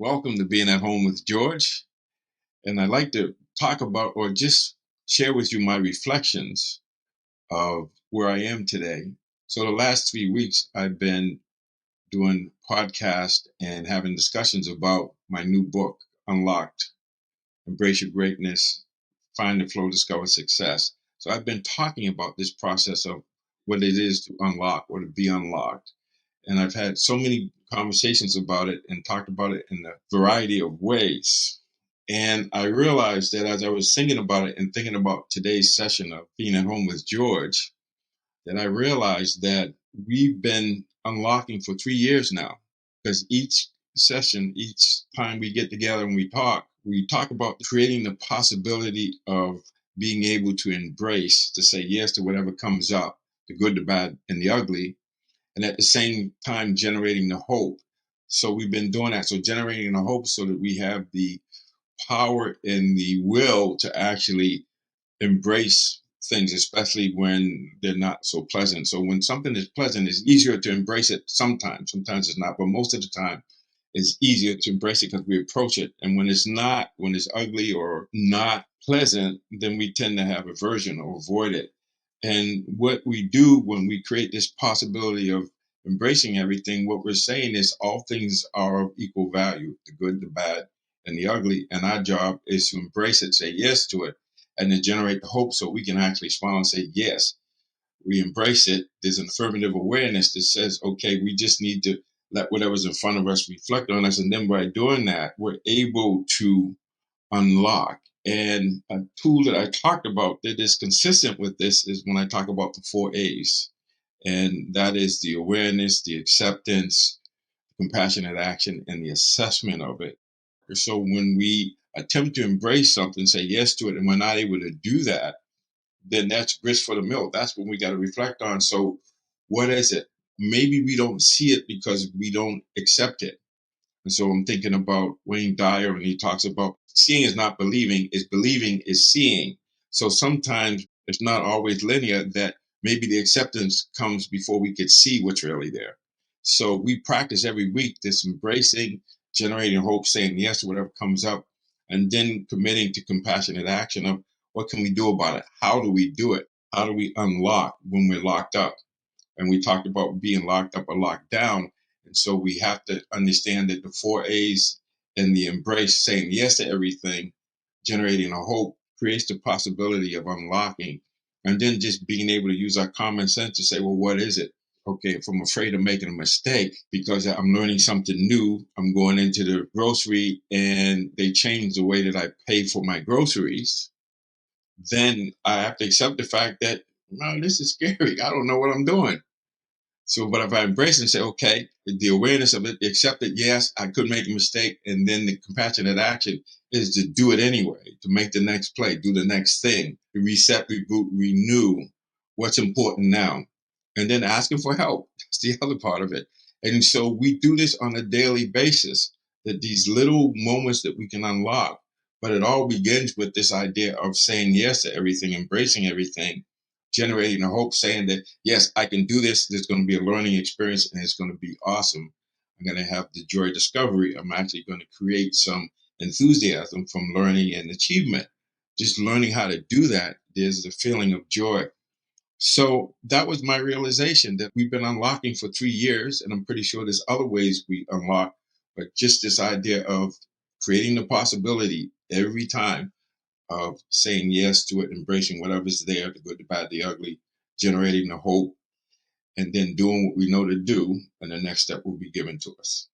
Welcome to Being at Home with George. And I'd like to talk about or just share with you my reflections of where I am today. So, the last 3 weeks, I've been doing podcasts and having discussions about my new book, Unlocked: Embrace Your Greatness, Find the Flow, Discover Success. So, I've been talking about this process of what it is to unlock or to be unlocked. And I've had so many conversations about it and talked about it in a variety of ways. And I realized that as I was thinking about it and thinking about today's session of Being at Home with George, that I realized that we've been unlocking for 3 years now. Because each session, each time we get together and we talk about creating the possibility of being able to embrace, to say yes to whatever comes up, the good, the bad, and the ugly, and at the same time generating the hope. So we've been doing that. So generating the hope so that we have the power and the will to actually embrace things, especially when they're not so pleasant. So when something is pleasant, it's easier to embrace it sometimes. Sometimes it's not, but most of the time it's easier to embrace it because we approach it. And when it's not, when it's ugly or not pleasant, then we tend to have aversion or avoid it. And what we do when we create this possibility of embracing everything, what we're saying is all things are of equal value, the good, the bad, and the ugly. And our job is to embrace it, say yes to it, and then generate the hope so we can actually smile and say, yes, we embrace it. There's an affirmative awareness that says, okay, we just need to let whatever's in front of us reflect on us. And then by doing that, we're able to unlock. And a tool that I talked about that is consistent with this is when I talk about the 4 A's. And that is the awareness, the acceptance, compassionate action, and the assessment of it. So when we attempt to embrace something, say yes to it, and we're not able to do that, then that's grist for the mill. That's what we got to reflect on. So what is it? Maybe we don't see it because we don't accept it. And so I'm thinking about Wayne Dyer, and he talks about seeing is not believing, is believing is seeing. So sometimes it's not always linear, that maybe the acceptance comes before we could see what's really there. So we practice every week this embracing, generating hope, saying yes to whatever comes up, and then committing to compassionate action of what can we do about it? How do we do it? How do we unlock when we're locked up? And we talked about being locked up or locked down. And so we have to understand that the 4 A's and the embrace, saying yes to everything, generating a hope, creates the possibility of unlocking. And then just being able to use our common sense to say, well, what is it? Okay, if I'm afraid of making a mistake because I'm learning something new, I'm going into the grocery and they change the way that I pay for my groceries, then I have to accept the fact that, no, this is scary. I don't know what I'm doing. So, but if I embrace it and say, okay, the awareness of it, accept that, yes, I could make a mistake. And then the compassionate action is to do it anyway, to make the next play, do the next thing, to reset, reboot, renew what's important now. And then asking for help. That's the other part of it. And so we do this on a daily basis, that these little moments that we can unlock. But it all begins with this idea of saying yes to everything, embracing everything, generating a hope, saying that, yes, I can do this. There's going to be a learning experience and it's going to be awesome. I'm going to have the joy discovery. I'm actually going to create some enthusiasm from learning and achievement. Just learning how to do that, there's the feeling of joy. So that was my realization, that we've been unlocking for 3 years, and I'm pretty sure there's other ways we unlock, but just this idea of creating the possibility every time of saying yes to it, embracing whatever's there, the good, the bad, the ugly, generating the hope, and then doing what we know to do, and the next step will be given to us.